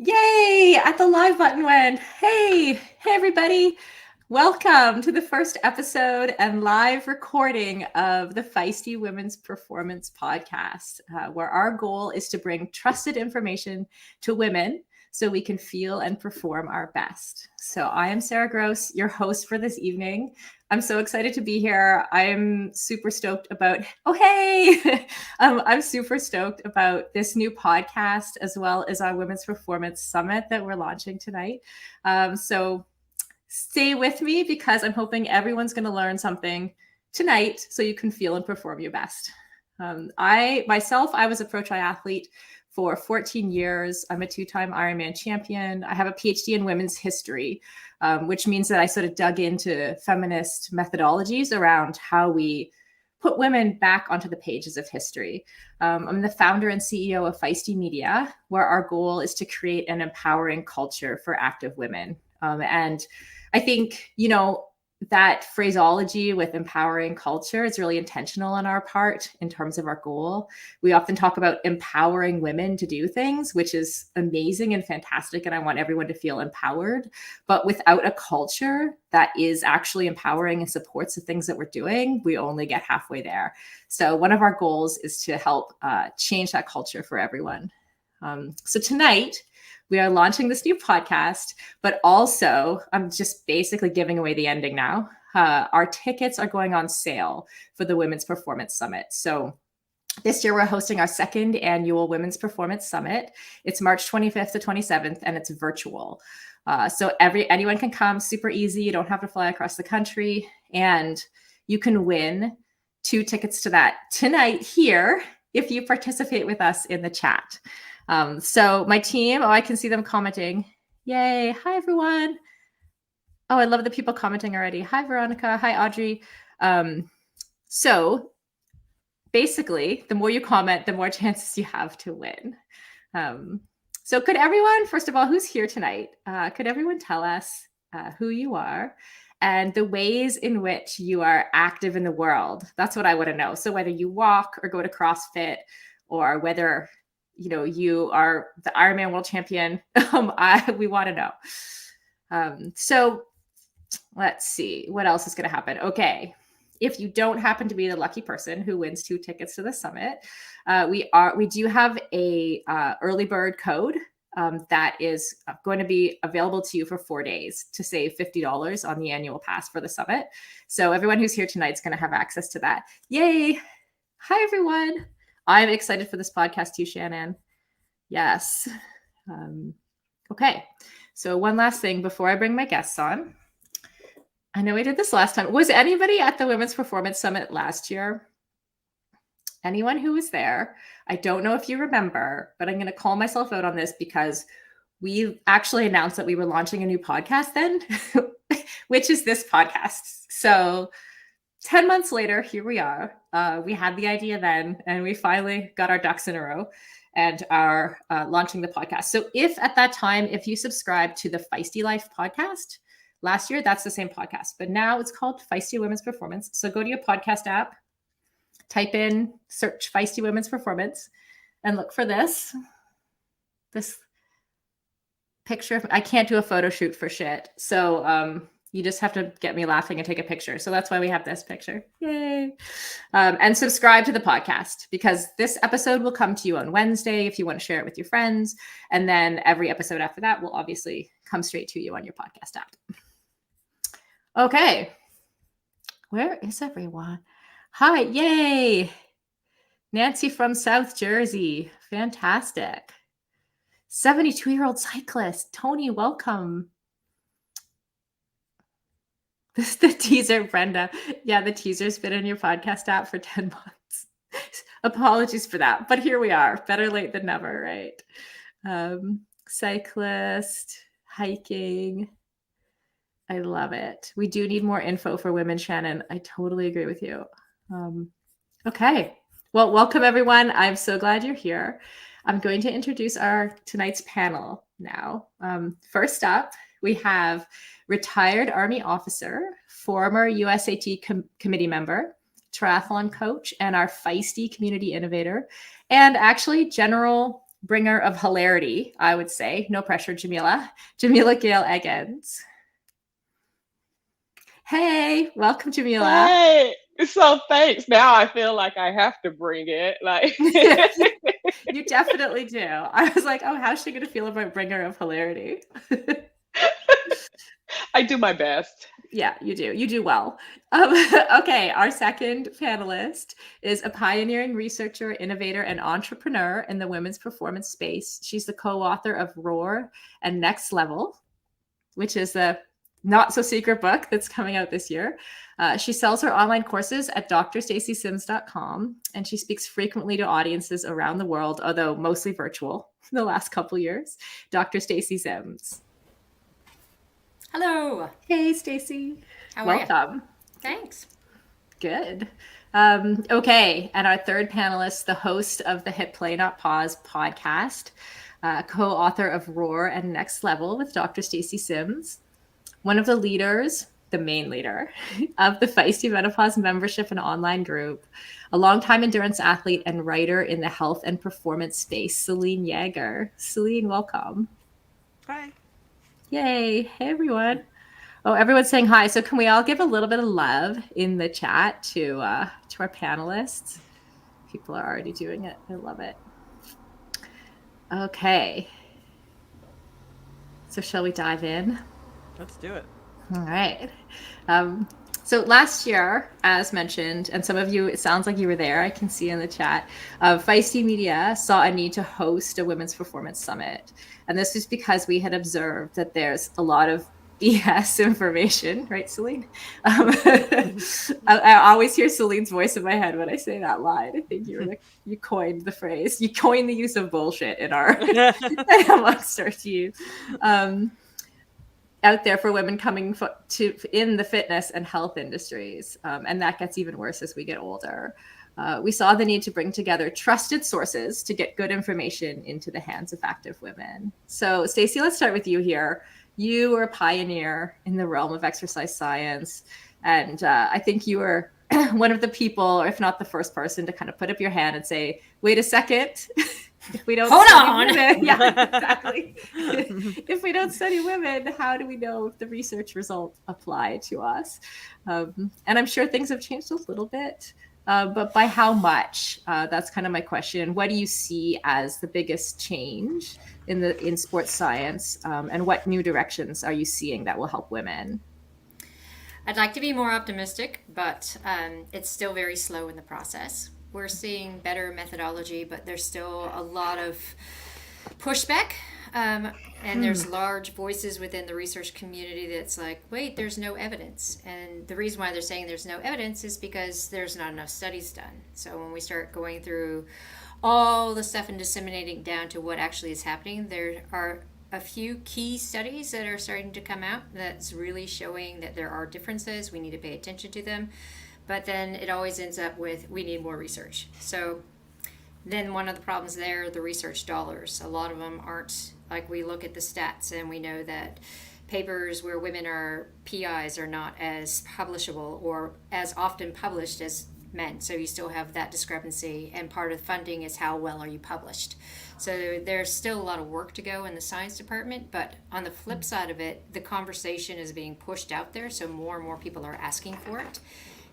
Yay! At the live button went. Hey everybody. Welcome to the first episode and live recording of the Feisty Women's Performance Podcast, where our goal is to bring trusted information to women so we can feel and perform our best. So I am Sarah Gross, your host for this evening. I'm so excited to be here. I'm super stoked about, I'm super stoked about this new podcast as well as our Women's Performance Summit that we're launching tonight. So stay with me because I'm hoping everyone's going to learn something tonight so you can feel and perform your best. I was a pro triathlete for 14 years. I'm a two-time Ironman champion. I have a PhD in women's history, which means that I sort of dug into feminist methodologies around how we put women back onto the pages of history. I'm the founder and CEO of Feisty Media, where our goal is to create an empowering culture for active women. And I think, that phraseology with empowering culture is really intentional on our part in terms of our goal. We often talk about empowering women to do things, which is amazing and fantastic. And I want everyone to feel empowered. But without a culture that is actually empowering and supports the things that we're doing, we only get halfway there. So one of our goals is to help change that culture for everyone. So tonight, we are launching this new podcast, but also I'm just basically giving away the ending now. Our tickets are going on sale for the Women's Performance Summit. So this year we're hosting our second annual Women's Performance Summit. It's March 25th to 27th, and it's virtual. So anyone can come, super easy. You don't have to fly across the country, and you can win 2 tickets to that tonight here if you participate with us in the chat. So my team, I can see them commenting. Yay. Hi, everyone. Oh, I love the people commenting already. Hi, Veronica. Hi, Audrey. So basically, the more you comment, the more chances you have to win. So could everyone, first of all, who's here tonight, could everyone tell us who you are and the ways in which you are active in the world? That's what I want to know. So whether you walk or go to CrossFit, or whether you are the Ironman world champion, we want to know. So let's see what else is going to happen. Okay. If you don't happen to be the lucky person who wins 2 tickets to the summit, we do have a early bird code that is going to be available to you for 4 days to save $50 on the annual pass for the summit. So everyone who's here tonight is going to have access to that. Yay. Hi, everyone. I'm excited for this podcast too, Shannon. Yes. Okay. So one last thing before I bring my guests on. I know we did this last time. Was anybody at the Women's Performance Summit last year? Anyone who was there? I don't know if you remember, but I'm going to call myself out on this because we actually announced that we were launching a new podcast then, which is this podcast. So 10 months later, here we are. We had the idea then, and we finally got our ducks in a row and are launching the podcast. So if at that time, if you subscribe to the Feisty Life podcast last year, that's the same podcast, but now it's called Feisty Women's Performance. So go to your podcast app, type in, search Feisty Women's Performance, and look for this picture. I can't do a photo shoot for shit. So you just have to get me laughing and take a picture. So that's why we have this picture. Yay. And subscribe to the podcast because this episode will come to you on Wednesday if you want to share it with your friends. And then every episode after that will obviously come straight to you on your podcast app. Okay. Where is everyone? Hi. Yay. Nancy from South Jersey. Fantastic. 72-year-old cyclist. Tony, welcome. This is the teaser, Brenda. Yeah, the teaser's been in your podcast app for 10 months. Apologies for that, but here we are. Better late than never, right? Cyclist, hiking. I love it. We do need more info for women, Shannon. I totally agree with you. Okay. Well, welcome, everyone. I'm so glad you're here. I'm going to introduce our tonight's panel now. First up, we have retired Army officer, former USAT committee member, triathlon coach, and our Feisty community innovator, and actually general bringer of hilarity, I would say. No pressure, Jamila. Jamila Gale Eggins. Hey, welcome, Jamila. Hey, so thanks. Now I feel like I have to bring it. Like You definitely do. I was like, oh, how's she going to feel about bringer of hilarity? I do my best. Yeah, you do. You do well. Okay, our second panelist is a pioneering researcher, innovator, and entrepreneur in the women's performance space. She's the co-author of Roar and Next Level, which is a not so secret book that's coming out this year. She sells her online courses at drstacysims.com, and she speaks frequently to audiences around the world, although mostly virtual the last couple years. Dr. Stacy Sims. Hello. Hey, Stacy. How are you? Welcome. Thanks. Good. Okay, and our third panelist, the host of the Hit Play Not Pause podcast, co-author of Roar and Next Level with Dr. Stacy Sims, one of the leaders, the main leader of the Feisty Menopause membership and online group, a longtime endurance athlete and writer in the health and performance space, Celine Yeager. Celine, welcome. Hi. Yay. Hey, everyone. Oh, everyone's saying hi. So can we all give a little bit of love in the chat to our panelists? People are already doing it. I love it. Okay. So shall we dive in? Let's do it. All right. So last year, as mentioned, and some of you, it sounds like you were there, I can see in the chat, Feisty Media saw a need to host a women's performance summit. And this was because we had observed that there's a lot of BS information, right, Celine? I always hear Celine's voice in my head when I say that line. I think you coined the phrase. You coined the use of bullshit in our amongst our team. Out there for women coming to in the fitness and health industries, and that gets even worse as we get older. We saw the need to bring together trusted sources to get good information into the hands of active women. So, Stacey, let's start with you here. You were a pioneer in the realm of exercise science, and I think you were one of the people, or if not the first person, to kind of put up your hand and say, "Wait a second." If we don't Hold study on. women, yeah, exactly. If we don't study women, how do we know if the research results apply to us? And I'm sure things have changed a little bit, but by how much? That's kind of my question. What do you see as the biggest change in sports science, and what new directions are you seeing that will help women? I'd like to be more optimistic, but it's still very slow in the process. We're seeing better methodology, but there's still a lot of pushback. And there's large voices within the research community that's like, wait, there's no evidence. And the reason why they're saying there's no evidence is because there's not enough studies done. So when we start going through all the stuff and disseminating down to what actually is happening, there are a few key studies that are starting to come out that's really showing that there are differences. We need to pay attention to them. But then it always ends up with, we need more research. So then one of the problems there are the research dollars. A lot of them aren't, like we look at the stats and we know that papers where women are PIs are not as publishable or as often published as men. So you still have that discrepancy, and part of funding is how well are you published. So there's still a lot of work to go in the science department, but on the flip side of it, the conversation is being pushed out there, so more and more people are asking for it.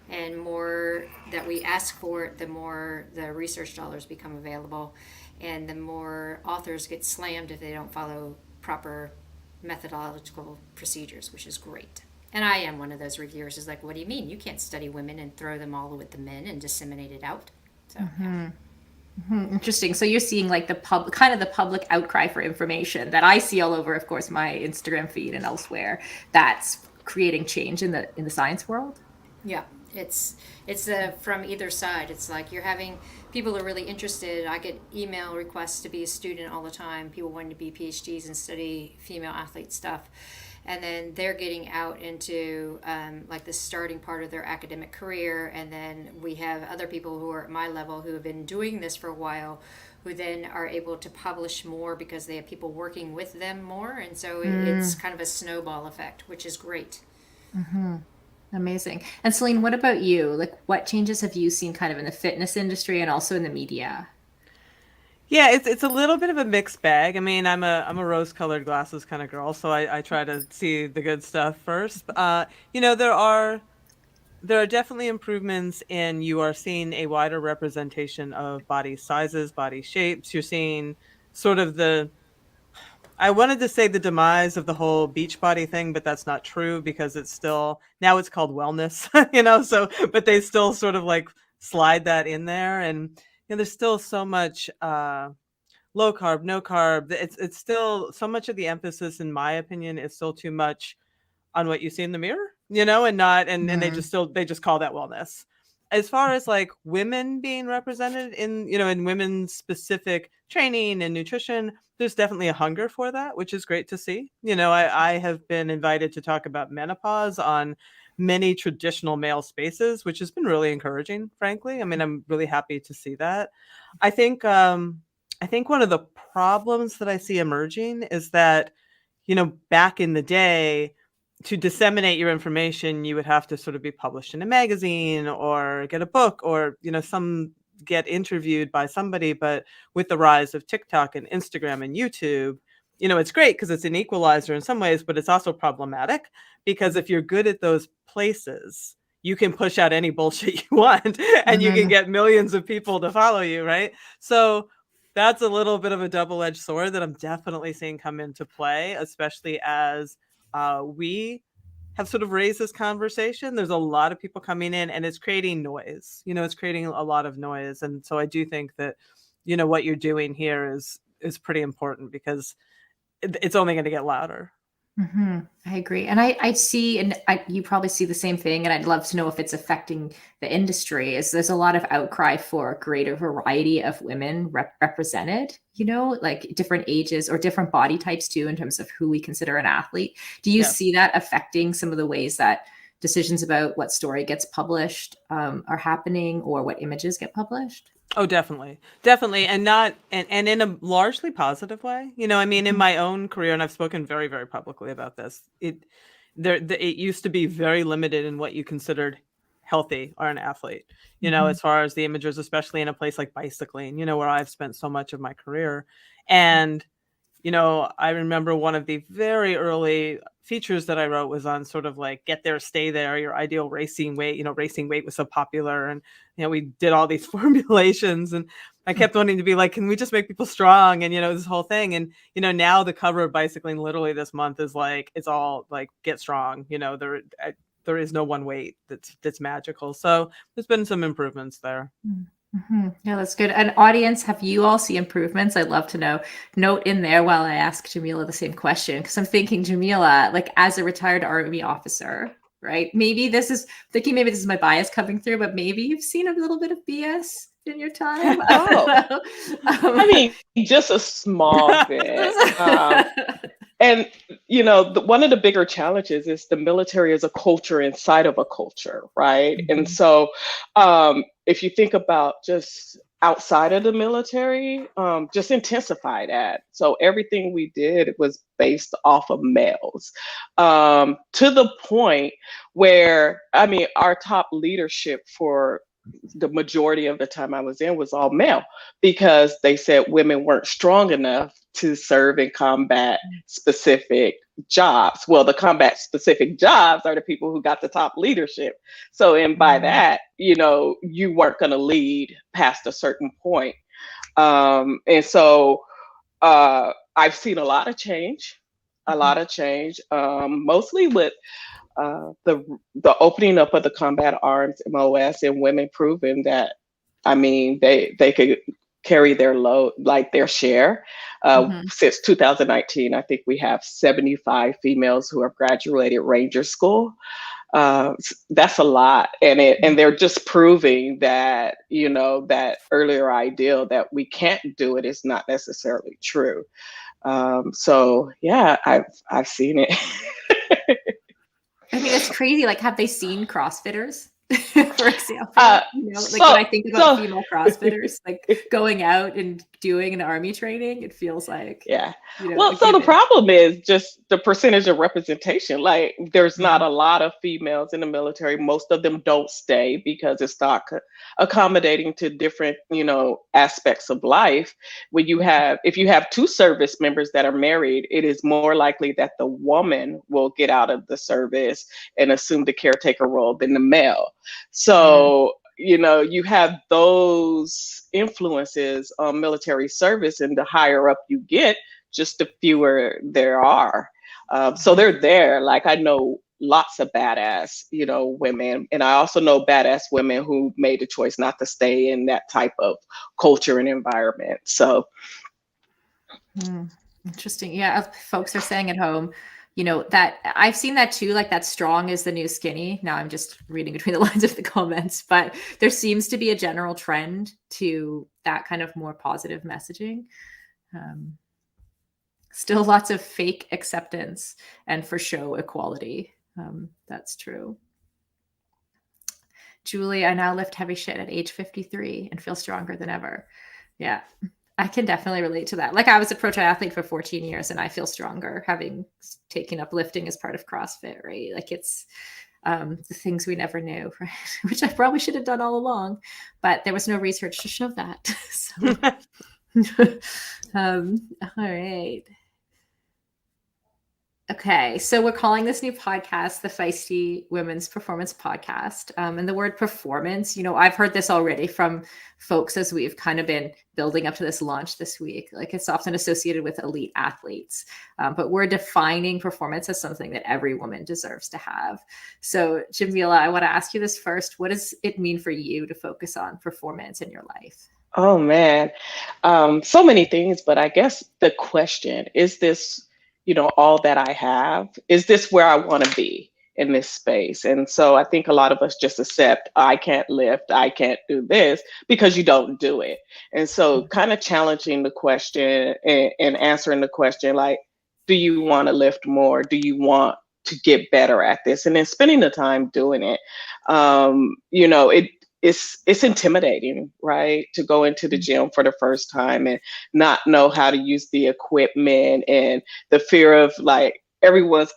And more that we ask for it, the more the research dollars become available, and the more authors get slammed if they don't follow proper methodological procedures, which is great. And I am one of those reviewers who's like, what do you mean? You can't study women and throw them all with the men and disseminate it out. So, yeah. Interesting. So you're seeing like the public outcry for information that I see all over, of course, my Instagram feed and elsewhere. That's creating change in the science world. Yeah. It's from either side. It's like you're having people are really interested. I get email requests to be a student all the time. People wanting to be PhDs and study female athlete stuff. And then they're getting out into like the starting part of their academic career. And then we have other people who are at my level who have been doing this for a while, who then are able to publish more because they have people working with them more. And so it's kind of a snowball effect, which is great. Mm-hmm. Amazing. And Celine, what about you? Like, what changes have you seen kind of in the fitness industry and also in the media? Yeah, it's a little bit of a mixed bag. I mean, I'm a rose-colored glasses kind of girl, so I try to see the good stuff first. There are definitely improvements in you are seeing a wider representation of body sizes, body shapes. You're seeing sort of I wanted to say the demise of the whole beach body thing, but that's not true because it's still now it's called wellness, so but they still sort of like slide that in there and there's still so much low carb, no carb. It's still so much of the emphasis, in my opinion, is still too much on what you see in the mirror, and not and they just call that wellness. As far as like women being represented in women's specific training and nutrition, there's definitely a hunger for that, which is great to see. I have been invited to talk about menopause on many traditional male spaces, which has been really encouraging, frankly. I mean, I'm really happy to see that. I think one of the problems that I see emerging is that, back in the day, to disseminate your information, you would have to sort of be published in a magazine or get a book or, some get interviewed by somebody. But with the rise of TikTok and Instagram and YouTube, it's great because it's an equalizer in some ways, but it's also problematic because if you're good at those places, you can push out any bullshit you want and you can get millions of people to follow you, right? So that's a little bit of a double-edged sword that I'm definitely seeing come into play, especially as we have sort of raised this conversation. There's a lot of people coming in and it's creating noise. It's creating a lot of noise. And so I do think that, what you're doing here is pretty important because it's only going to get louder. I agree. And I see, and you probably see the same thing, and I'd love to know if it's affecting the industry, is there's a lot of outcry for a greater variety of women represented, like different ages or different body types too, in terms of who we consider an athlete. Do you see that affecting some of the ways that decisions about what story gets published are happening or what images get published? Oh, definitely. Definitely. And in a largely positive way. I mean, in my own career, and I've spoken very, very publicly about this, it used to be very limited in what you considered healthy or an athlete, as far as the images, especially in a place like bicycling, where I've spent so much of my career. And I remember one of the very early features that I wrote was on sort of like get there, stay there, your ideal racing weight. Racing weight was so popular, and we did all these formulations, and I kept wanting to be like, can we just make people strong? And this whole thing, and now the cover of Bicycling literally this month is like it's all like get strong. There is no one weight that's magical. So there's been some improvements there. Yeah, that's good. And audience, have you all seen improvements? I'd love to know. Note in there while I ask Jamila the same question, because I'm thinking, Jamila, like as a retired Army officer, right? Maybe this is my bias coming through, but maybe you've seen a little bit of BS in your time. I mean, just a small bit. And, one of the bigger challenges is the military is a culture inside of a culture, right? And so if you think about just outside of the military, just intensify that. So everything we did was based off of males, to the point where, I mean, our top leadership for the majority of the time I was in was all male because they said women weren't strong enough to serve in combat specific jobs. Well, the combat specific jobs are the people who got the top leadership. So, and by that, you weren't going to lead past a certain point. And so I've seen a lot of change, mostly with the opening up of the combat arms MOS and women proving that, I mean, they could carry their load, like their share. Since 2019, I think we have 75 females who have graduated Ranger School. That's a lot. And they're just proving that, that earlier ideal that we can't do it is not necessarily true. So yeah, I've seen it. I mean, it's crazy. Like, have they seen CrossFitters? for example? Like when I think about female CrossFitters, like going out and doing an army training, it feels like, yeah. Well, so the problem is just the percentage of representation. Like there's not a lot of females in the military. Most of them don't stay because it's not accommodating to different, aspects of life. If you have two service members that are married, it is more likely that the woman will get out of the service and assume the caretaker role than the male. So, you have those influences on military service, and the higher up you get, just the fewer there are. So they're there. Like I know lots of badass, women. And I also know badass women who made the choice not to stay in that type of culture and environment. So. Interesting. Yeah. Folks are saying at home, that I've seen that too, like that strong is the new skinny. Now I'm just reading between the lines of the comments, but there seems to be a general trend to that kind of more positive messaging. Still lots of fake acceptance and for show equality. That's true. Julie, I now lift heavy shit at age 53 and feel stronger than ever. Yeah. I can definitely relate to that. Like I was a pro triathlete for 14 years and I feel stronger having taken up lifting as part of CrossFit, right? Like it's the things we never knew, right? Which I probably should have done all along, but there was no research to show that. So, all right. Okay, so we're calling this new podcast the Feisty Women's Performance Podcast. And the word performance, I've heard this already from folks as we've kind of been building up to this launch this week. Like it's often associated with elite athletes, but we're defining performance as something that every woman deserves to have. So Jamila, I want to ask you this first. What does it mean for you to focus on performance in your life? Oh man, so many things, but I guess the question is this, all that I have? Is this where I want to be in this space? And so I think a lot of us just accept, I can't lift, I can't do this because you don't do it. And so kind of challenging the question and answering the question, like, do you want to lift more? Do you want to get better at this? And then spending the time doing it. It's intimidating, right? To go into the gym for the first time and not know how to use the equipment, and the fear of like everyone's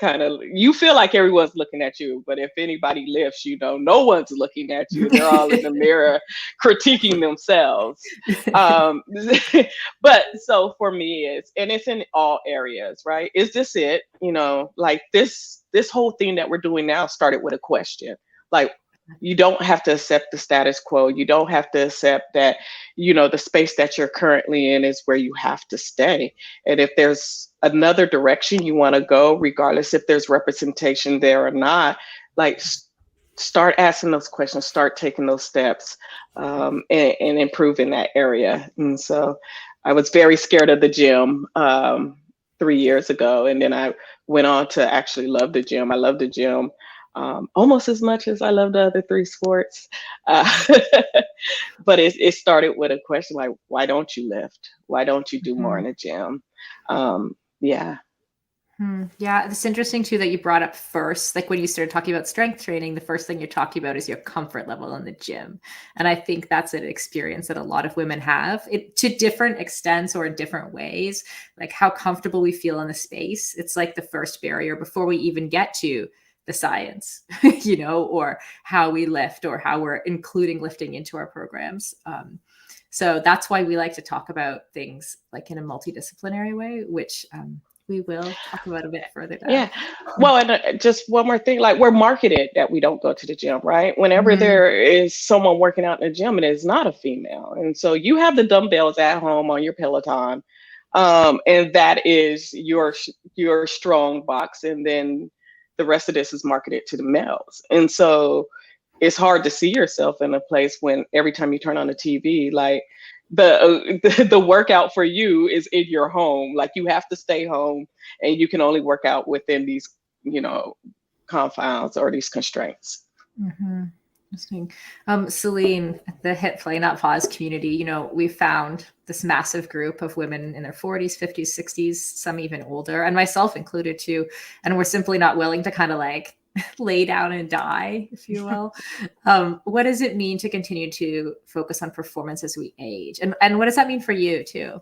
you feel like everyone's looking at you, but if anybody lifts, no one's looking at you. They're all in the mirror critiquing themselves. But so for me, it's in all areas, right? Is this it? Like this whole thing that we're doing now started with a question. Like, you don't have to accept the status quo. You don't have to accept that, the space that you're currently in is where you have to stay. And if there's another direction you want to go, regardless if there's representation there or not, like start asking those questions, start taking those steps, and improve in that area. And so I was very scared of the gym 3 years ago. And then I went on to actually love the gym. I love the gym. Almost as much as I love the other three sports. But it started with a question like, why don't you lift? Why don't you do more in the gym? Yeah. Yeah, it's interesting too that you brought up first, like when you started talking about strength training, the first thing you're talking about is your comfort level in the gym. And I think that's an experience that a lot of women have to different extents or in different ways, like how comfortable we feel in the space. It's like the first barrier before we even get to the science, or how we lift or how we're including lifting into our programs. So that's why we like to talk about things like in a multidisciplinary way, which we will talk about a bit further down. Yeah. Well, and just one more thing, like we're marketed that we don't go to the gym, right? Whenever there is someone working out in the gym and it's not a female. And so you have the dumbbells at home on your Peloton, and that is your strong box. And then the rest of this is marketed to the males. And so it's hard to see yourself in a place when every time you turn on the TV, like the workout for you is in your home. Like you have to stay home and you can only work out within these, confounds or these constraints. Mm-hmm. Interesting. Celine, the Hit Play Not Pause community, we found this massive group of women in their 40s, 50s, 60s, some even older, and myself included too. And we're simply not willing to kind of like lay down and die, if you will. What does it mean to continue to focus on performance as we age? And what does that mean for you too?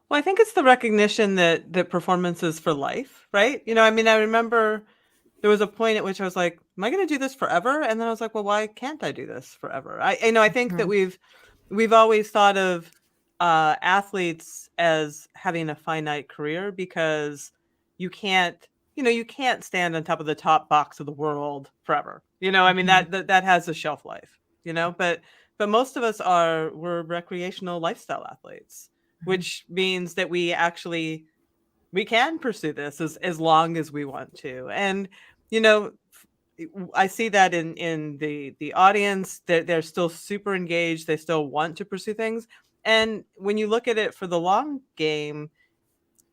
Well, I think it's the recognition that performance is for life, right? I mean, I remember there was a point at which I was like, am I going to do this forever? And then I was like, well, why can't I do this forever? I think that we've always thought of athletes as having a finite career because you can't stand on top of the top box of the world forever. I mean, that has a shelf life, but most of us we're recreational lifestyle athletes, which means that we can pursue this as long as we want to. And, I see that in the audience that they're still super engaged. They still want to pursue things. And when you look at it for the long game,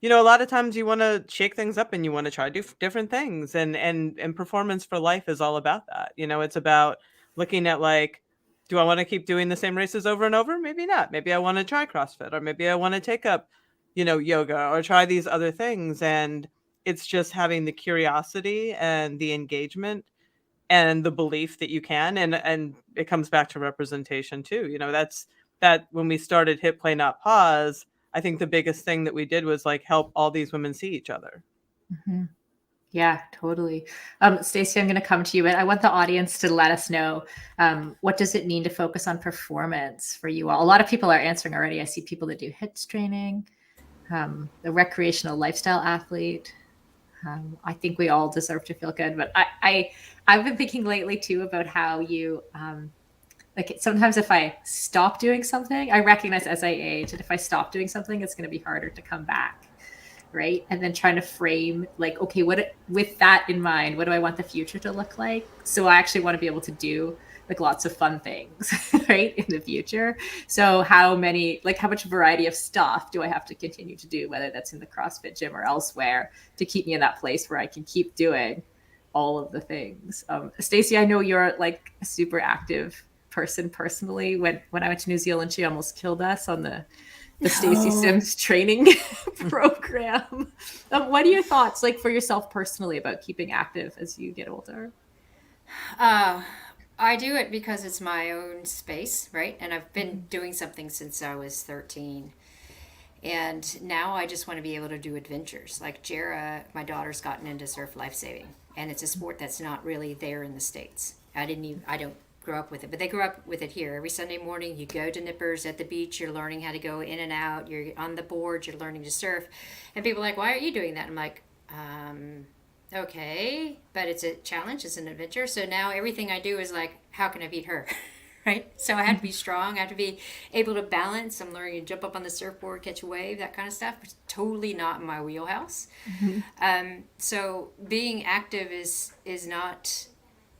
a lot of times you want to shake things up and you want to try to do different things. And performance for life is all about that. It's about looking at like, do I want to keep doing the same races over and over? Maybe not. Maybe I want to try CrossFit, or maybe I want to take up, yoga, or try these other things. And it's just having the curiosity and the engagement and the belief that you can. And it comes back to representation too. That's that when we started Hit Play Not Pause, I think the biggest thing that we did was like help all these women see each other. Mm-hmm. Yeah, totally. Stacey, I'm going to come to you, but I want the audience to let us know, what does it mean to focus on performance for you all? A lot of people are answering already. I see people that do HIIT training, the recreational lifestyle athlete. I think we all deserve to feel good, but I've been thinking lately too about how you, like sometimes if I stop doing something, I recognize as I age, and if I stop doing something, it's going to be harder to come back. Right. And then trying to frame like, okay, with that in mind, what do I want the future to look like? So I actually want to be able to do like lots of fun things, right, in the future. So how much variety of stuff do I have to continue to do, whether that's in the CrossFit gym or elsewhere, to keep me in that place where I can keep doing all of the things. Stacey, I know you're like a super active person personally. When I went to New Zealand, she almost killed us on the Stacey Sims training program. What are your thoughts like for yourself personally about keeping active as you get older? I do it because it's my own space, right? And I've been doing something since I was 13. And now I just want to be able to do adventures. Like Jera, my daughter's gotten into surf lifesaving, and it's a sport that's not really there in the States. I don't grow up with it, but they grew up with it here. Every Sunday morning you go to Nippers at the beach, you're learning how to go in and out, you're on the board, you're learning to surf. And people are like, why aren't you doing that? I'm like, okay, but it's a challenge, it's an adventure. So now everything I do is like, how can I beat her? Right? So I had to be strong, I had to be able to balance. I'm learning to jump up on the surfboard, catch a wave, that kind of stuff. It's totally not in my wheelhouse. So being active is not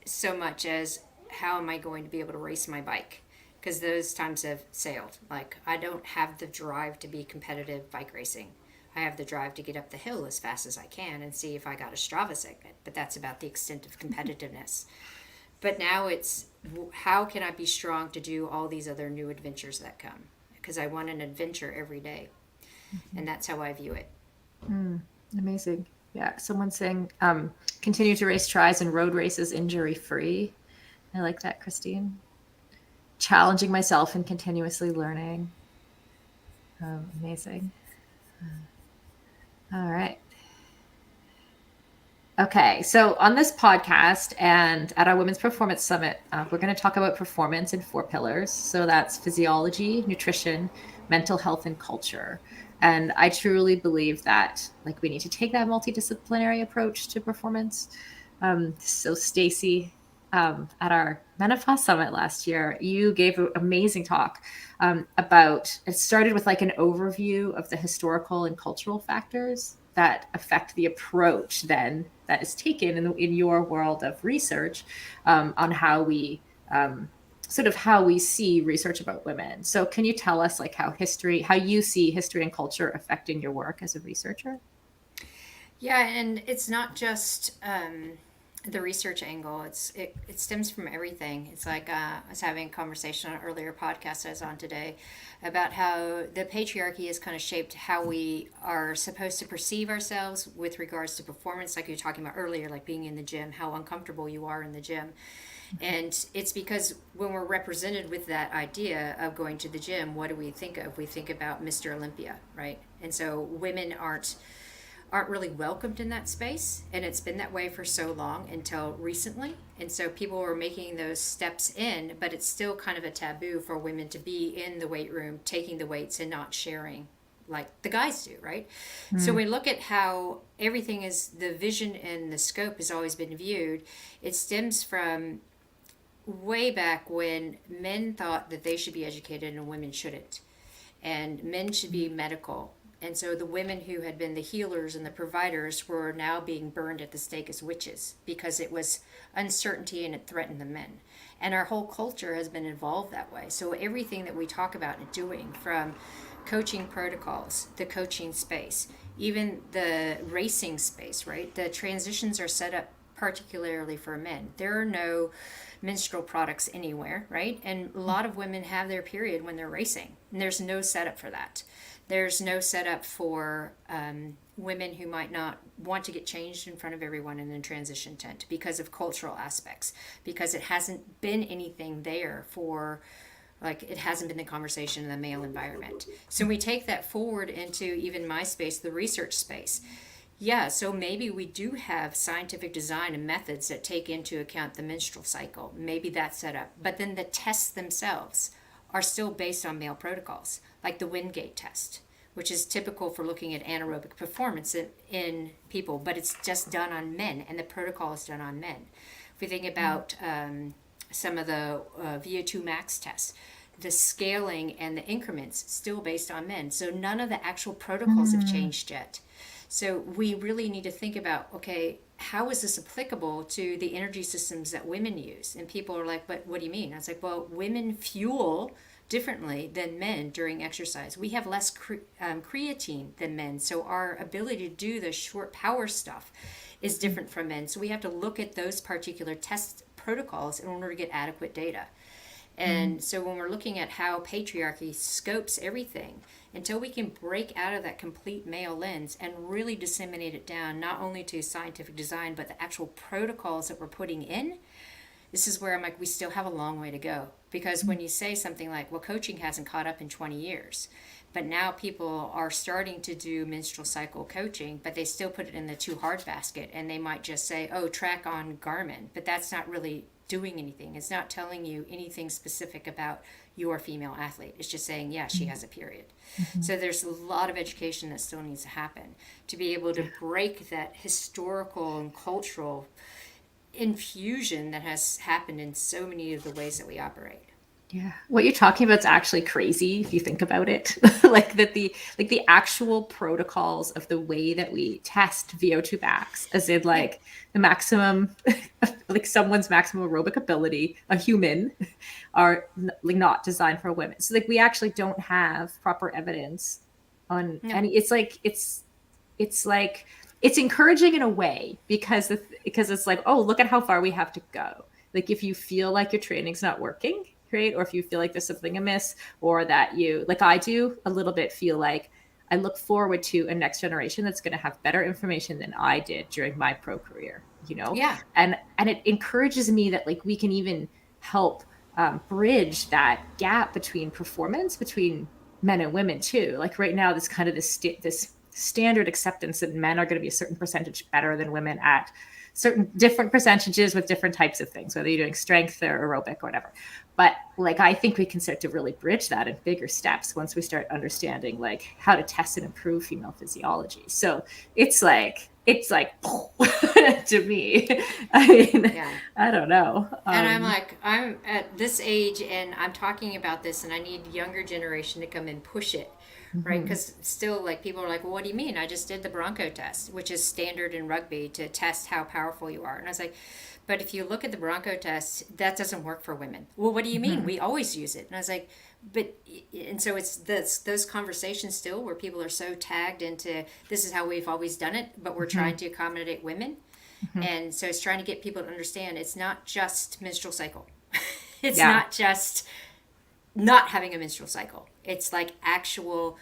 so much as how am I going to be able to race my bike? Because those times have sailed. Like, I don't have the drive to be competitive bike racing. I have the drive to get up the hill as fast as I can and see if I got a Strava segment. But that's about the extent of competitiveness. But now it's, how can I be strong to do all these other new adventures that come? Because I want an adventure every day. And that's how I view it. Amazing. Yeah. Someone's saying, continue to race tries and road races injury-free. I like that, Christine. Challenging myself and continuously learning. Amazing. All right. Okay, so on this podcast and at our Women's Performance Summit, we're going to talk about performance in 4 pillars. So that's physiology, nutrition, mental health, and culture. And I truly believe that like we need to take that multidisciplinary approach to performance. So Stacey, at our Menopause Summit last year, you gave an amazing talk about, it started with like an overview of the historical and cultural factors that affect the approach then that is taken in your world of research on how we how we see research about women. So can you tell us like how you see history and culture affecting your work as a researcher? Yeah, and it's not just the research angle, it stems from everything. It's like I was having a conversation on an earlier podcast I was on today about how the patriarchy has kind of shaped how we are supposed to perceive ourselves with regards to performance, like you were talking about earlier, like being in the gym, how uncomfortable you are in the gym. And it's because when we're represented with that idea of going to the gym, what do we think of? We think about Mr. Olympia, right? And so women aren't really welcomed in that space, and it's been that way for so long until recently. And so people are making those steps in, but it's still kind of a taboo for women to be in the weight room taking the weights and not sharing like the guys do, right? So we look at how everything is, the vision and the scope has always been viewed. It stems from way back when men thought that they should be educated and women shouldn't, and men should be medical. And so the women who had been the healers and the providers were now being burned at the stake as witches because it was uncertainty and it threatened the men. And our whole culture has been involved that way. So everything that we talk about and doing, from coaching protocols, the coaching space, even the racing space, right? The transitions are set up particularly for men. There are no menstrual products anywhere, right? And a lot of women have their period when they're racing, and there's no setup for that. There's no setup for women who might not want to get changed in front of everyone in a transition tent because of cultural aspects, because it hasn't been anything there for, like, it hasn't been the conversation in the male environment. So we take that forward into even my space, the research space. Yeah, so maybe we do have scientific design and methods that take into account the menstrual cycle. Maybe that's set up. But then the tests themselves are still based on male protocols, like the Wingate test, which is typical for looking at anaerobic performance in people, but it's just done on men, and the protocol is done on men. If we think about some of the VO2 max tests, the scaling and the increments still based on men. So none of the actual protocols have changed yet. So we really need to think about, okay, how is this applicable to the energy systems that women use? And people are like, but what do you mean? I was like, well, women fuel differently than men during exercise. We have less creatine than men. So our ability to do the short power stuff is different from men. So we have to look at those particular test protocols in order to get adequate data. And so when we're looking at how patriarchy scopes everything, until we can break out of that complete male lens and really disseminate it down, not only to scientific design, but the actual protocols that we're putting in, this is where I'm like, we still have a long way to go. Because when you say something like, well, coaching hasn't caught up in 20 years, but now people are starting to do menstrual cycle coaching, but they still put it in the too hard basket, and they might just say, oh, track on Garmin, but that's not really doing anything. It's not telling you anything specific about your female athlete. It's just saying, yeah, she has a period. So there's a lot of education that still needs to happen to be able to break that historical and cultural infusion that has happened in so many of the ways that we operate. Yeah, what you're talking about is actually crazy if you think about it. like the actual protocols of the way that we test VO2 max, as in like the maximum, like someone's maximum aerobic ability, a human, are like not designed for women. So like we actually don't have proper evidence on any. It's like it's encouraging in a way because it's like, oh, look at how far we have to go. Like if you feel like your training's not working, right? Or if you feel like there's something amiss, or that you, like I do a little bit, feel like I look forward to a next generation that's going to have better information than I did during my pro career, you know? Yeah. And it encourages me that like we can even help bridge that gap between performance between men and women too. Like right now, this kind of this standard acceptance that men are going to be a certain percentage better than women at certain different percentages with different types of things, whether you're doing strength or aerobic or whatever. But like, I think we can start to really bridge that in bigger steps once we start understanding like how to test and improve female physiology. So it's like to me, I mean, I don't know. And I'm like, I'm at this age and I'm talking about this, and I need younger generation to come and push it. Right, because still, like, people are like, well, what do you mean? I just did the Bronco test, which is standard in rugby to test how powerful you are. And I was like, but if you look at the Bronco test, that doesn't work for women. Well, what do you mean? We always use it. And I was like, but, and so it's those conversations still where people are so tagged into this is how we've always done it, but we're trying to accommodate women. And so it's trying to get people to understand it's not just menstrual cycle. It's Yeah. not just not having a menstrual cycle. It's like actual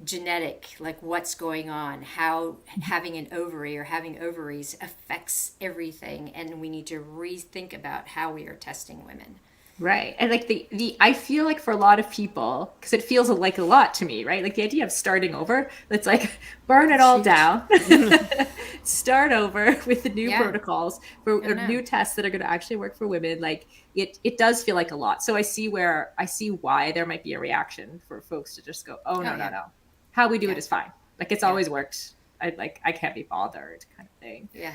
genetic, like what's going on, how having an ovary or having ovaries affects everything. And we need to rethink about how we are testing women. Right. And like the I feel like for a lot of people, because it feels like a lot to me, right? Like the idea of starting over, it's like burn it all Huge. down, start over with the new Yeah. protocols for I know. new tests that are going to actually work for women. Like it does feel like a lot. So I see why there might be a reaction for folks to just go, oh, no, yeah. no. How we do Yeah. it is fine. Like it's Yeah. always worked. I can't be bothered kind of thing. Yeah.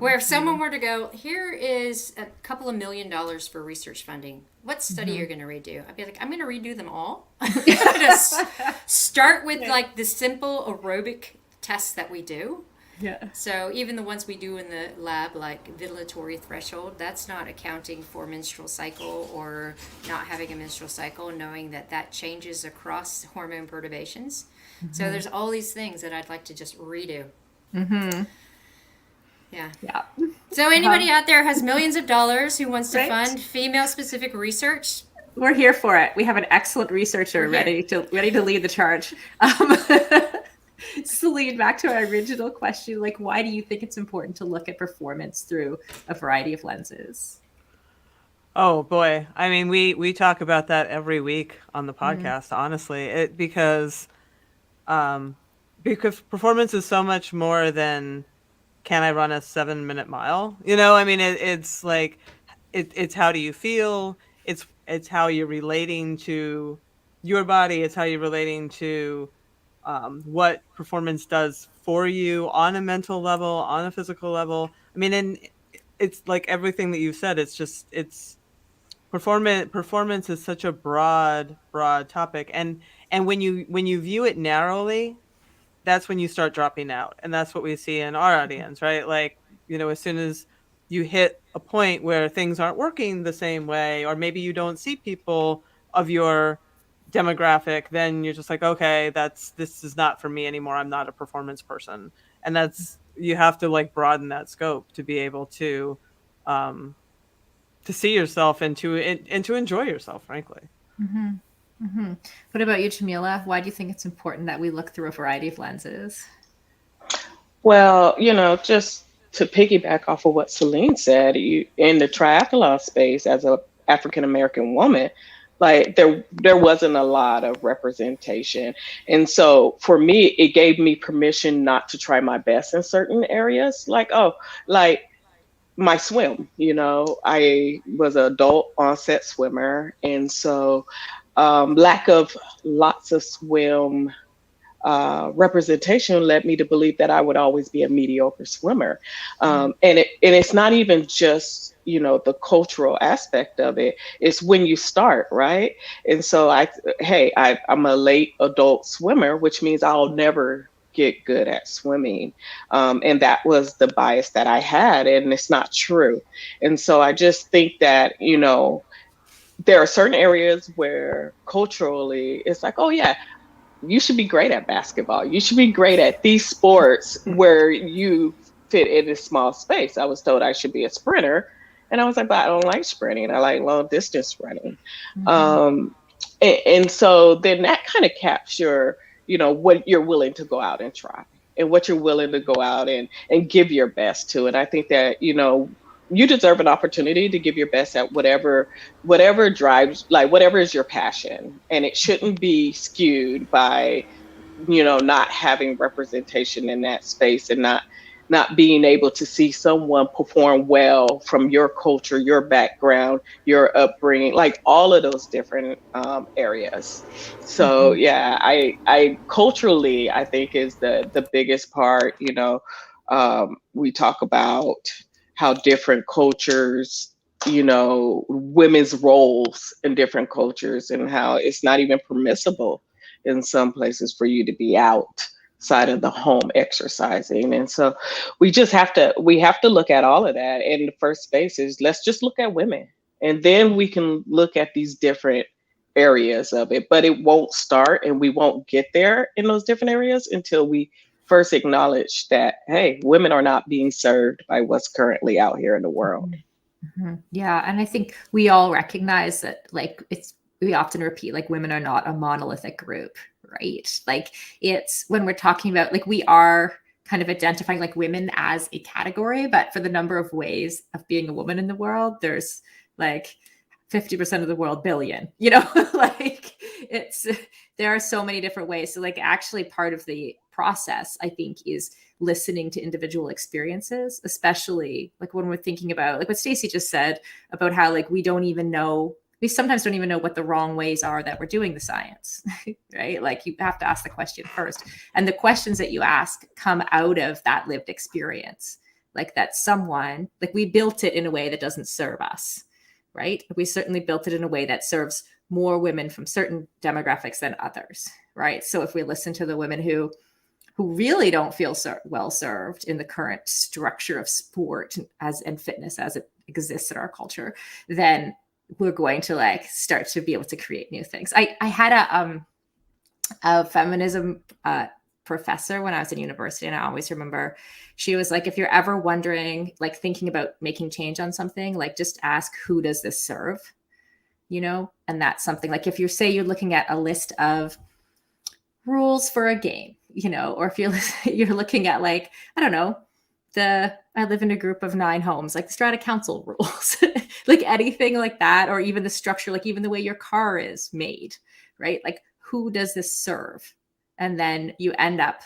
Where if someone were to go, here is a couple of $1 million for research funding. What study you're going to redo? I'd be like, I'm going to redo them all. Just start with like the simple aerobic tests that we do. Yeah. So even the ones we do in the lab, like ventilatory threshold, that's not accounting for menstrual cycle or not having a menstrual cycle, knowing that that changes across hormone perturbations. So there's all these things that I'd like to just redo. Yeah. Yeah. So anybody out there has millions of dollars who wants to Right. fund female-specific research? We're here for it. We have an excellent researcher ready to lead the charge. Celine, back to our original question, like why do you think it's important to look at performance through a variety of lenses? Oh boy. I mean, we talk about that every week on the podcast, honestly. Because performance is so much more than can I run a 7-minute mile? I mean, it's like it's how do you feel? It's how you're relating to your body. It's how you're relating to what performance does for you on a mental level, on a physical level. I mean, and it's like everything that you've said. It's performance is such a broad topic, and when you view it narrowly, that's when you start dropping out. And that's what we see in our audience, right? Like, as soon as you hit a point where things aren't working the same way, or maybe you don't see people of your demographic, then you're just like, okay, this is not for me anymore. I'm not a performance person. And you have to like broaden that scope to be able to see yourself and to enjoy yourself, frankly. What about you, Jamila? Why do you think it's important that we look through a variety of lenses? Well, just to piggyback off of what Celine said, in the triathlon space as a African American woman, like there wasn't a lot of representation. And so for me, it gave me permission not to try my best in certain areas. Like my swim, I was an adult onset swimmer. And so lack of lots of swim representation led me to believe that I would always be a mediocre swimmer. And it's not even just, the cultural aspect of it. It's when you start, right? And so I'm a late adult swimmer, which means I'll never get good at swimming. And that was the bias that I had, and it's not true. And so I just think that, there are certain areas where culturally it's like, oh yeah, you should be great at basketball. You should be great at these sports where you fit in a small space. I was told I should be a sprinter. And I was like, but I don't like sprinting. I like long distance running. And so then that kind of caps what you're willing to go out and try and what you're willing to go out and give your best to. And I think that, you deserve an opportunity to give your best at whatever drives, like whatever is your passion. And it shouldn't be skewed by, not having representation in that space and not being able to see someone perform well from your culture, your background, your upbringing, like all of those different areas. So yeah, I culturally, I think is the biggest part. We talk about how different cultures, women's roles in different cultures, and how it's not even permissible in some places for you to be outside of the home exercising. And so we have to look at all of that. And the first space is, let's just look at women, and then we can look at these different areas of it. But it won't start, and we won't get there in those different areas until we first acknowledge that, hey, women are not being served by what's currently out here in the world. Yeah. And I think we all recognize that, like, we often repeat, like, women are not a monolithic group, right? Like, it's when we're talking about, like, we are kind of identifying like women as a category, but for the number of ways of being a woman in the world, there's like 50% of the world billion, like there are so many different ways. So like actually part of the process, I think, is listening to individual experiences, especially like when we're thinking about like what Stacey just said about how like we sometimes don't even know what the wrong ways are that we're doing the science, right? Like you have to ask the question first. And the questions that you ask come out of that lived experience. Like that someone, like we built it in a way that doesn't serve us, right? We certainly built it in a way that serves more women from certain demographics than others, right? So if we listen to the women who really don't feel well served in the current structure of sport and fitness as it exists in our culture, then we're going to like start to be able to create new things. I had a feminism professor when I was in university, and I always remember she was like, if you're ever wondering, like thinking about making change on something, like just ask, who does this serve? And that's something like if you're looking at a list of rules for a game, or if you're looking at like, I don't know, I live in a group of 9 homes, like the strata council rules, like anything like that, or even the structure, like even the way your car is made, right? Like who does this serve? And then you end up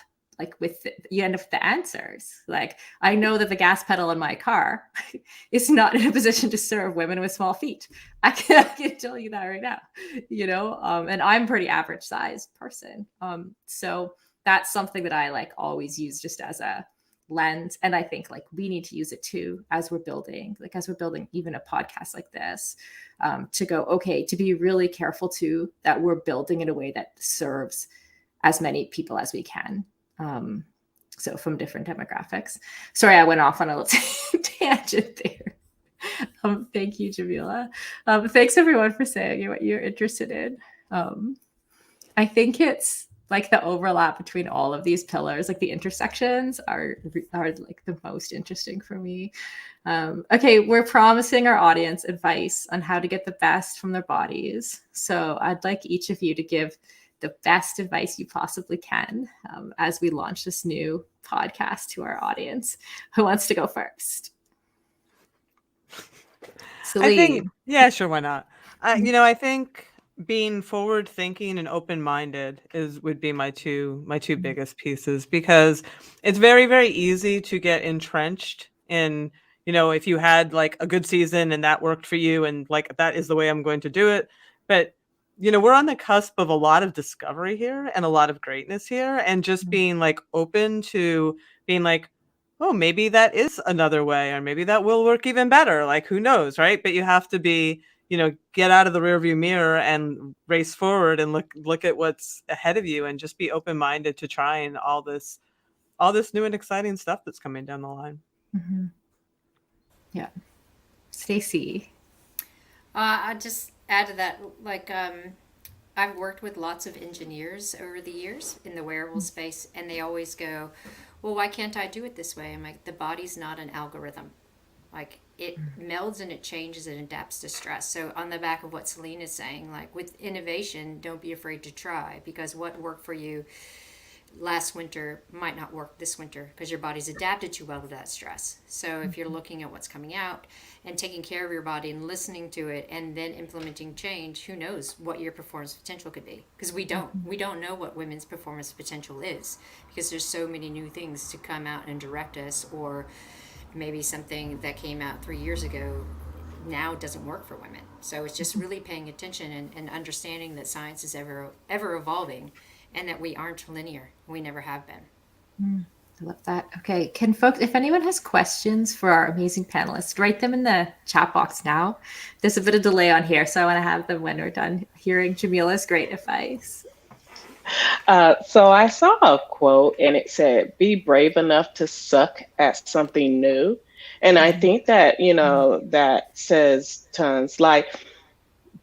with the answers. Like, I know that the gas pedal in my car is not in a position to serve women with small feet. I can tell you that right now, and I'm a pretty average sized person. So that's something that I like always use just as a lens. And I think like we need to use it too, as we're building even a podcast like this, to go, okay, to be really careful too, that we're building in a way that serves as many people as we can. So from different demographics. Sorry, I went off on a little tangent there. Thank you, Jamila. Thanks everyone for saying what you're interested in. I think it's like the overlap between all of these pillars, like the intersections are like the most interesting for me. Okay, we're promising our audience advice on how to get the best from their bodies. So I'd like each of you to give the best advice you possibly can as we launch this new podcast to our audience. Who wants to go first? I think, yeah, sure, why not? I think being forward thinking and open-minded would be my two biggest pieces, because it's very, very easy to get entrenched in, if you had like a good season and that worked for you and like that is the way I'm going to do it. But we're on the cusp of a lot of discovery here and a lot of greatness here, and just being like open to being like, oh, maybe that is another way, or maybe that will work even better. Like, who knows, right? But you have to be, get out of the rearview mirror and race forward and look at what's ahead of you, and just be open-minded to trying all this new and exciting stuff that's coming down the line. Mm-hmm. Yeah. Stacey. I just add to that, like, I've worked with lots of engineers over the years in the wearable space, and they always go, well, why can't I do it this way? I'm like, the body's not an algorithm. Like, it melds and it changes and adapts to stress. So on the back of what Celine is saying, like with innovation, don't be afraid to try, because what worked for you last winter might not work this winter because your body's adapted too well to that stress. So if you're looking at what's coming out and taking care of your body and listening to it and then implementing change, who knows what your performance potential could be? Because we don't know what women's performance potential is, because there's so many new things to come out and direct us, or maybe something that came out 3 years ago now doesn't work for women. So it's just really paying attention and understanding that science is ever evolving, and that we aren't linear. We never have been. I love that. Okay. Can folks, if anyone has questions for our amazing panelists, write them in the chat box now. There's a bit of delay on here, so I want to have them when we're done hearing Jamila's great advice. So I saw a quote and it said, be brave enough to suck at something new. And I think that, that says tons. Like,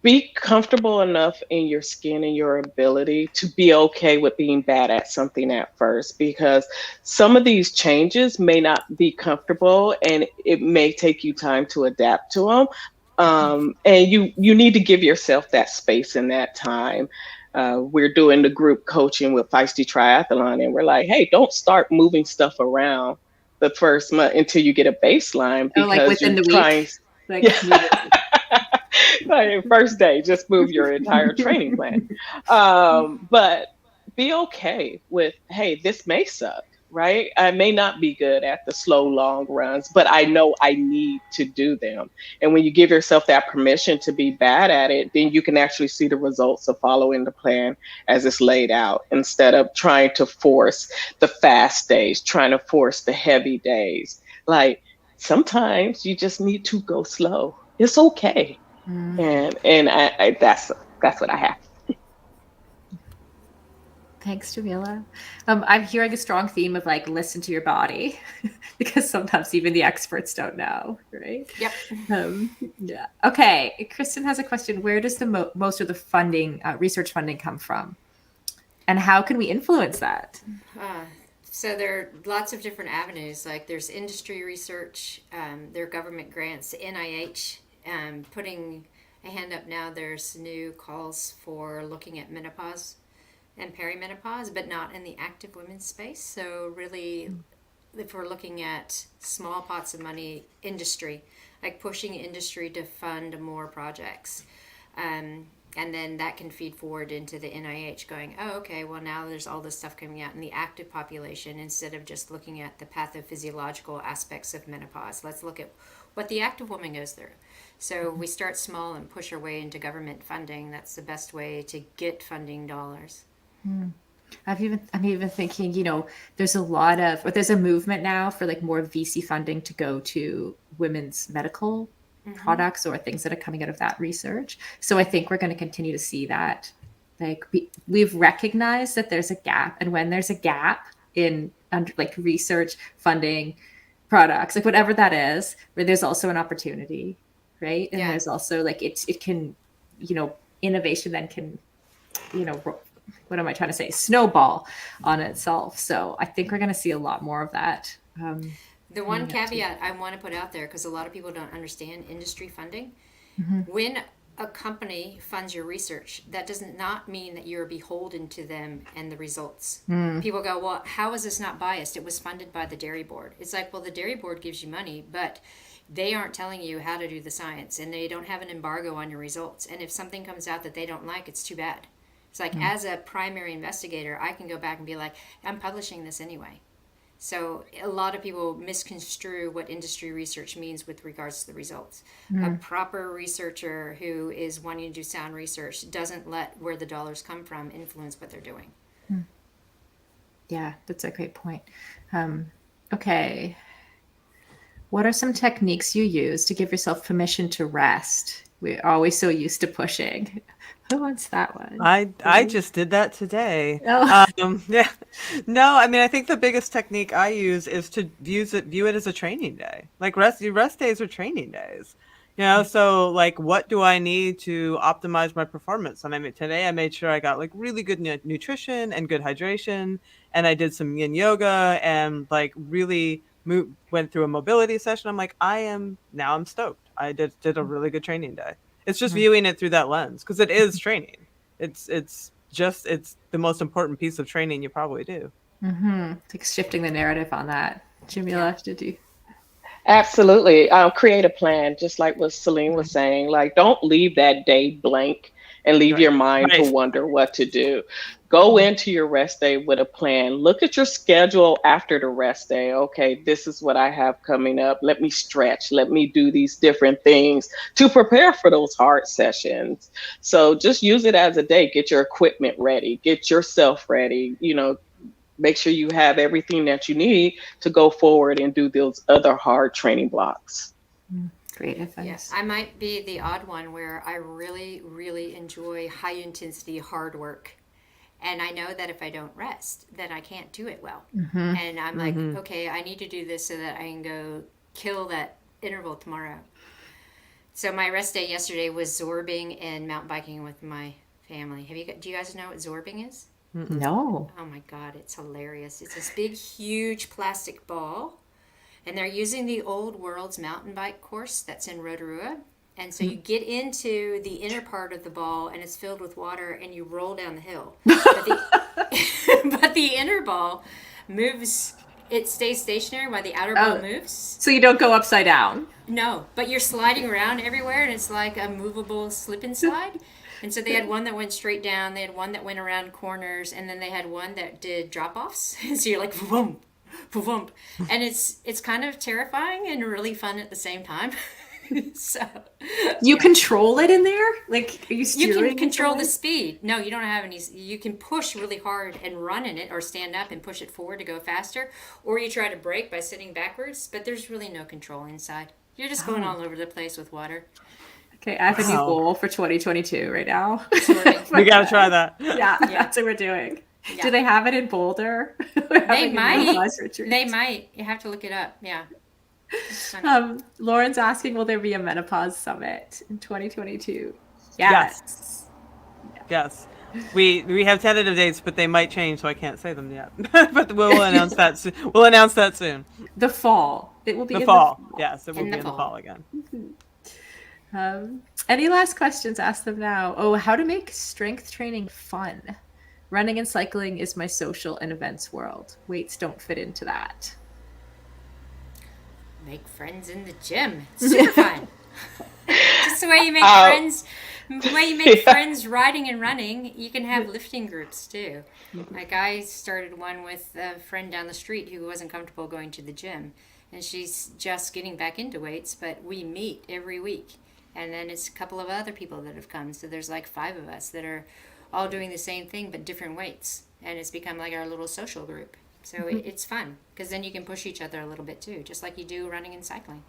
be comfortable enough in your skin and your ability to be okay with being bad at something at first, because some of these changes may not be comfortable and it may take you time to adapt to them. And you need to give yourself that space and that time. We're doing the group coaching with Feisty Triathlon, and we're like, hey, don't start moving stuff around the first month until you get a baseline, Oh, like because within you're the trying. week, like Yeah. move it. Like, first day, just move your entire training plan. But be okay with, hey, this may suck, right? I may not be good at the slow, long runs, but I know I need to do them. And when you give yourself that permission to be bad at it, then you can actually see the results of following the plan as it's laid out, instead of trying to force the fast days, trying to force the heavy days. Like, sometimes you just need to go slow. It's okay. Mm. And that's what I have. Thanks, Jamila. I'm hearing a strong theme of like listen to your body because sometimes even the experts don't know, right? Yep. Yeah. Okay. Kristen has a question. Where does the most of the funding, research funding, come from, and how can we influence that? So there are lots of different avenues. Like there's industry research, there are government grants, NIH, putting a hand up now. There's new calls for looking at menopause and perimenopause, but not in the active women's space. So really, if we're looking at small pots of money, industry, like pushing industry to fund more projects. And then that can feed forward into the NIH going, oh, okay, well, now there's all this stuff coming out in the active population instead of just looking at the pathophysiological aspects of menopause. Let's look at what the active woman goes through. So we start small and push our way into government funding. That's the best way to get funding dollars. I'm even thinking, there's a movement now for like more VC funding to go to women's medical products or things that are coming out of that research. So I think we're going to continue to see that. Like we've recognized that there's a gap, and when there's a gap in like research funding products, like whatever that is, where there's also an opportunity, right? And there's also like it can, innovation then can, what am I trying to say? Snowball on itself. So I think we're going to see a lot more of that. The one caveat I want to put out there, because a lot of people don't understand industry funding, when a company funds your research, that does not mean that you're beholden to them and the results. People go, well, how is this not biased? It was funded by the dairy board. It's like, well, the dairy board gives you money, but they aren't telling you how to do the science, and they don't have an embargo on your results. And if something comes out that they don't like, it's too bad. It's like, as a primary investigator, I can go back and be like, I'm publishing this anyway. So a lot of people misconstrue what industry research means with regards to the results. A proper researcher who is wanting to do sound research doesn't let where the dollars come from influence what they're doing. Yeah, that's a great point. Okay. What are some techniques you use to give yourself permission to rest? We're always so used to pushing. Who wants that one? I just did that today. Oh. Yeah. No, I mean, I think the biggest technique I use is to view it as a training day. Like rest days are training days. So like, what do I need to optimize my performance? And today I made sure I got like really good nutrition and good hydration, and I did some yin yoga and like really went through a mobility session. I'm like, I'm stoked. I did a really good training day. It's just viewing it through that lens, because it is training. It's the most important piece of training you probably do. It's like shifting the narrative on that. Jamila, did you? Absolutely. Create a plan, just like what Celine was saying. Like, don't leave that day blank and leave your mind to wonder what to do. Go into your rest day with a plan. Look at your schedule after the rest day. Okay, this is what I have coming up. Let me stretch. Let me do these different things to prepare for those hard sessions. So just use it as a day. Get your equipment ready. Get yourself ready. Make sure you have everything that you need to go forward and do those other hard training blocks. Great advice. Yes, I might be the odd one where I really, really enjoy high intensity hard work. And I know that if I don't rest, then I can't do it well. And I'm like, okay, I need to do this so that I can go kill that interval tomorrow. So my rest day yesterday was zorbing and mountain biking with my family. Do you guys know what zorbing is? No. Oh my God, it's hilarious. It's this big, huge plastic ball, and they're using the Old World's mountain bike course that's in Rotorua. And so you get into the inner part of the ball, and it's filled with water, and you roll down the hill. But the inner ball moves. It stays stationary while the outer ball moves. So you don't go upside down. No, but you're sliding around everywhere, and it's like a movable slip and slide. And so they had one that went straight down, they had one that went around corners, and then they had one that did drop-offs. So you're like, boom, boom. And it's kind of terrifying and really fun at the same time. So you control it in there? Like, are you steering? You can control the speed. No, you don't have any. You can push really hard and run in it, or stand up and push it forward to go faster, or you try to brake by sitting backwards, but there's really no control inside. You're just going all over the place with water. Okay, I have a new goal for 2022 right now. We got to try that. Yeah, that's what we're doing. Yeah. Do they have it in Boulder? They might. You have to look it up. Yeah. Lauren's asking, will there be a menopause summit in 2022? Yes. We have tentative dates, but they might change, so I can't say them yet. But we'll announce that soon. We'll announce that soon. The fall. It will be the in fall. The fall. Yes, it will be in the fall again. Any last questions? Ask them now. Oh, how to make strength training fun. Running and cycling is my social and events world. Weights don't fit into that. Make friends in the gym. It's super fun. Just the way you make friends. The way you make friends riding and running, you can have lifting groups too. Like I started one with a friend down the street who wasn't comfortable going to the gym, and she's just getting back into weights, but we meet every week. And then it's a couple of other people that have come. So there's like 5 of us that are all doing the same thing but different weights. And it's become like our little social group. So it's fun because then you can push each other a little bit too, just like you do running and cycling.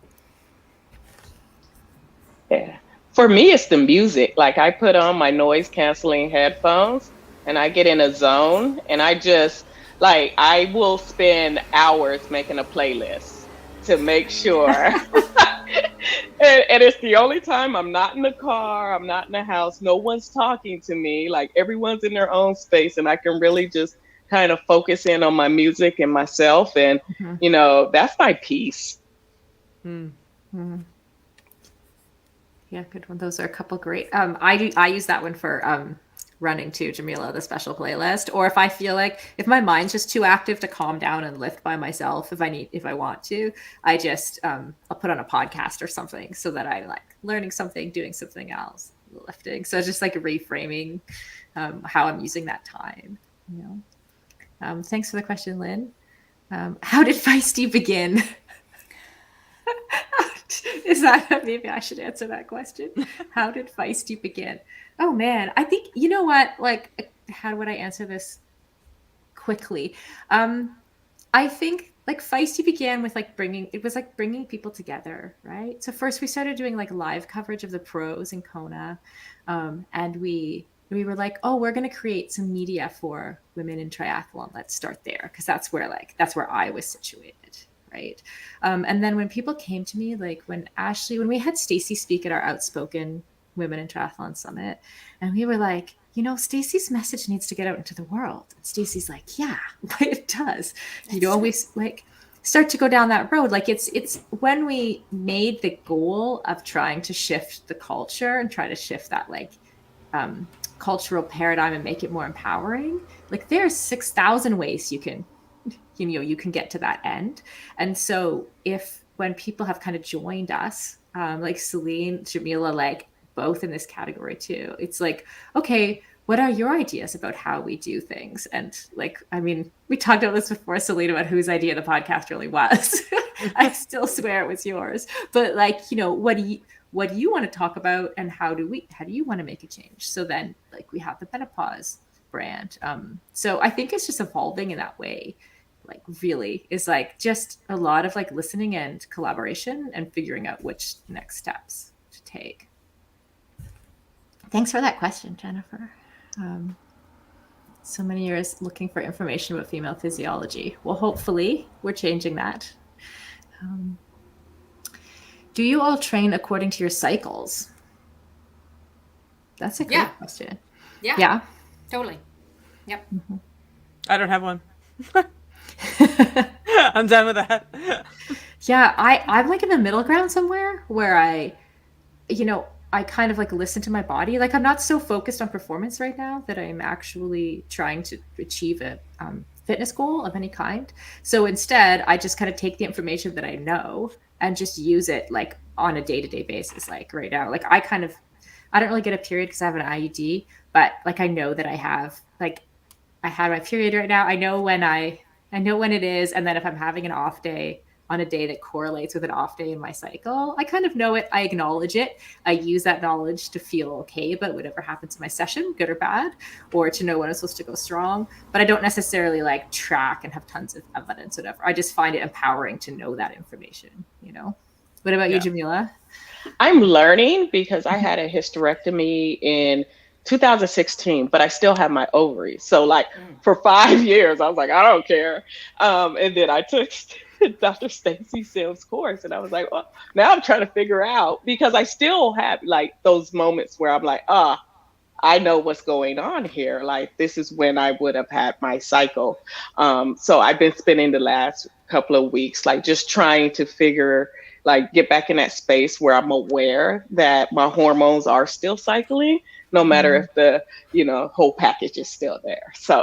Yeah. For me, it's the music. Like I put on my noise canceling headphones and I get in a zone, and I just I will spend hours making a playlist to make sure. And it's the only time I'm not in the car, I'm not in the house, no one's talking to me. Like everyone's in their own space, and I can really just kind of focus in on my music and myself, and that's my peace. Yeah, good one. Those are a couple great. I use that one for running too, Jamila, the special playlist. Or if I feel like if my mind's just too active to calm down and lift by myself, if I want to, I just I'll put on a podcast or something so that I'm like learning something, doing something else, lifting. So just like reframing how I'm using that time. Thanks for the question, Lynn. How did Feisty begin? Is that, maybe I should answer that question? How did Feisty begin? Oh man, I think, you know what, like, how would I answer this quickly? I think like Feisty began with bringing people together, right? So first we started doing like live coverage of the pros in Kona, and we were like, oh, we're going to create some media for women in triathlon. Let's start there, because that's where I was situated. Right. And then when people came to me, like when we had Stacy speak at our Outspoken Women in Triathlon Summit, and we were like, Stacy's message needs to get out into the world. And Stacy's like, yeah, it does. You always like start to go down that road. Like it's when we made the goal of trying to shift the culture and try to shift that cultural paradigm and make it more empowering. Like there's 6,000 ways you can get to that end. And so when people have kind of joined us, like Celine, Jamila, like both in this category too, it's like, okay, what are your ideas about how we do things? And we talked about this before, Celine, about whose idea the podcast really was. I still swear it was yours, but what do you want to talk about, and how do you want to make a change? So then we have the Menopause brand. So I think it's just evolving in that way. Really is just a lot of listening and collaboration and figuring out which next steps to take. Thanks for that question, Jennifer. So many years looking for information about female physiology. Well, hopefully we're changing that. Do you all train according to your cycles? That's a great question. Yeah. Totally. Yep. I don't have one. I'm done with that. Yeah, I'm like in the middle ground somewhere where I kind of like listen to my body. Like I'm not so focused on performance right now that I'm actually trying to achieve a fitness goal of any kind. So instead, I just kind of take the information that I know and just use it like on a day-to-day basis. Like right now, like I don't really get a period because I have an IUD, but like I know that I had my period right now. I know when it is, and then if I'm having an off day on a day that correlates with an off day in my cycle, I kind of know it. I acknowledge it. I use that knowledge to feel okay about whatever happens in my session, good or bad, or to know when I'm supposed to go strong. But I don't necessarily like track and have tons of evidence, whatever. I just find it empowering to know that information. What about you, Jamila? I'm learning because I had a hysterectomy in 2016, but I still have my ovaries. So like for 5 years, I was like, I don't care. And then I took Dr. Stacy Sims' course, and I was like, well, now I'm trying to figure out because I still have like those moments where I'm like, I know what's going on here. Like this is when I would have had my cycle. So I've been spending the last couple of weeks like just trying to get back in that space where I'm aware that my hormones are still cycling, no matter if the whole package is still there. So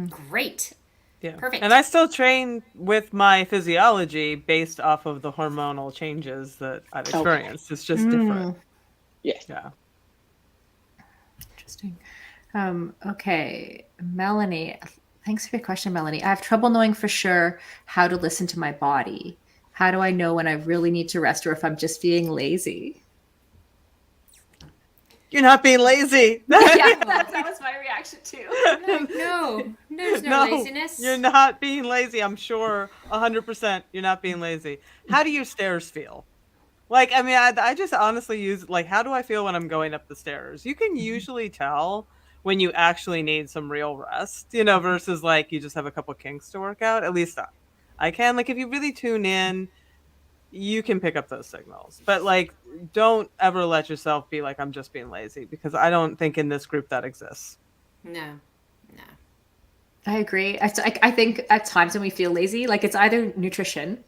Great. Yeah. Perfect. And I still train with my physiology based off of the hormonal changes that I've experienced. It's just different. Yes. Yeah. Interesting. Okay, Melanie. Thanks for your question, Melanie. I have trouble knowing for sure how to listen to my body. How do I know when I really need to rest or if I'm just being lazy? You're not being lazy. Yeah, that was my reaction too. No, there's no laziness. You're not being lazy. I'm sure 100% you're not being lazy. How do your stairs feel? Like, I mean, I just honestly use, like, how do I feel when I'm going up the stairs? You can usually tell when you actually need some real rest, versus like you just have a couple kinks to work out. At least I can. Like, if you really tune in, you can pick up those signals. But like, don't ever let yourself be like, I'm just being lazy, because I don't think in this group that exists. No. I agree. I think at times when we feel lazy, like it's either nutrition,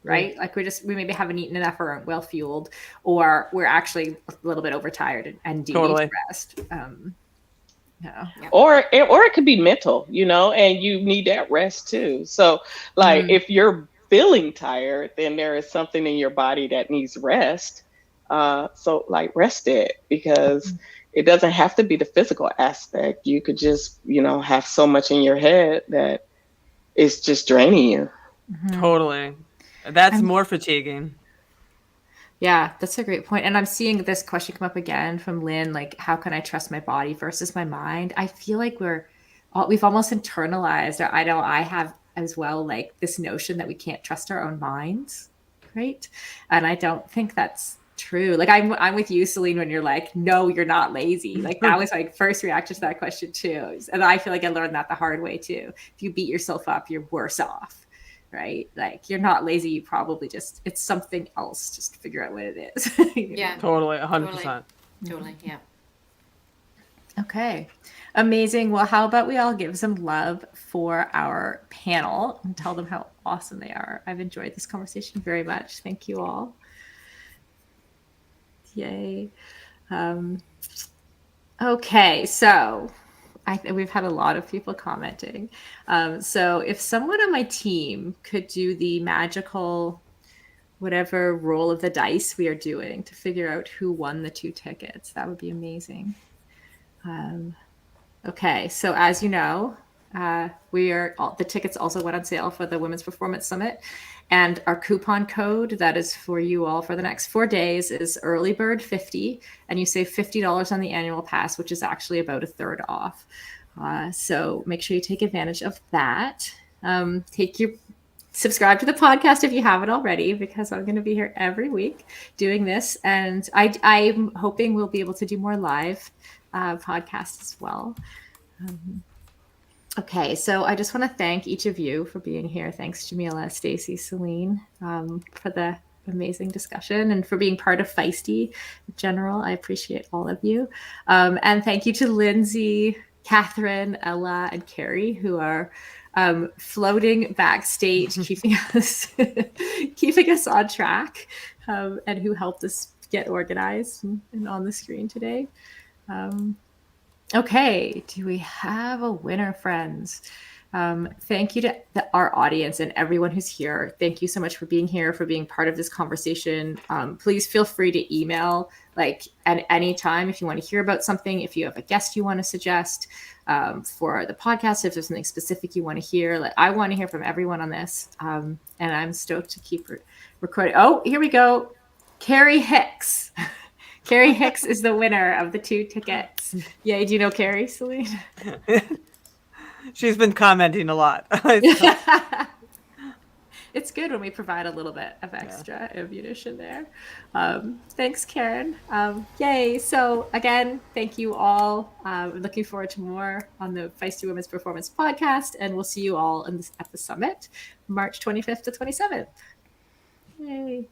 right? Like we maybe haven't eaten enough or aren't well fueled, or we're actually a little bit overtired and do need to rest. Or it could be mental, and you need that rest too. So like if you're feeling tired, then there is something in your body that needs rest. So like rest it, because it doesn't have to be the physical aspect. You could just, have so much in your head that it's just draining you. Totally. That's more fatiguing. Yeah, that's a great point. And I'm seeing this question come up again from Lynn, like, how can I trust my body versus my mind? I feel like we've almost internalized, or I know I have as well, like this notion that we can't trust our own minds, right? And I don't think that's true. Like I'm with you, Celine, when you're like, no, you're not lazy. Like that was my first reaction to that question too. And I feel like I learned that the hard way too. If you beat yourself up, you're worse off. Right? Like you're not lazy. You probably it's something else. Just figure out what it is. Yeah. Totally. 100%. Totally. Yeah. Okay. Amazing. Well, how about we all give some love for our panel and tell them how awesome they are. I've enjoyed this conversation very much. Thank you all. Yay. Okay. So we've had a lot of people commenting. So if someone on my team could do the magical, whatever roll of the dice we are doing to figure out who won the 2 tickets, that would be amazing. Okay, so as you know, the tickets also went on sale for the Women's Performance Summit, and our coupon code that is for you all for the next 4 days is earlybird50, and you save $50 on the annual pass, which is actually about a third off. So make sure you take advantage of that. Subscribe to the podcast if you haven't already, because I'm going to be here every week doing this, and I'm hoping we'll be able to do more live podcasts as well. Okay, so I just want to thank each of you for being here. Thanks, Jamila, Stacy, Celine, for the amazing discussion and for being part of Feisty in general. I appreciate all of you. And thank you to Lindsay, Catherine, Ella, and Carrie, who are floating backstage, keeping us on track, and who helped us get organized and on the screen today. Okay, do we have a winner, friends? Thank you to our audience and everyone who's here. Thank you so much for being here, for being part of this conversation. Please feel free to email like at any time if you want to hear about something, if you have a guest you want to suggest for the podcast, if there's something specific you want to hear. Like, I want to hear from everyone on this, and I'm stoked to keep recording. Oh, here we go. Carrie Hicks. Carrie Hicks is the winner of the 2 tickets. Yay, do you know Carrie, Celine? She's been commenting a lot. It's good when we provide a little bit of extra ammunition there. Thanks, Karen. Yay. So again, thank you all. Looking forward to more on the Feisty Women's Performance podcast, and we'll see you all at the summit, March 25th to 27th. Yay.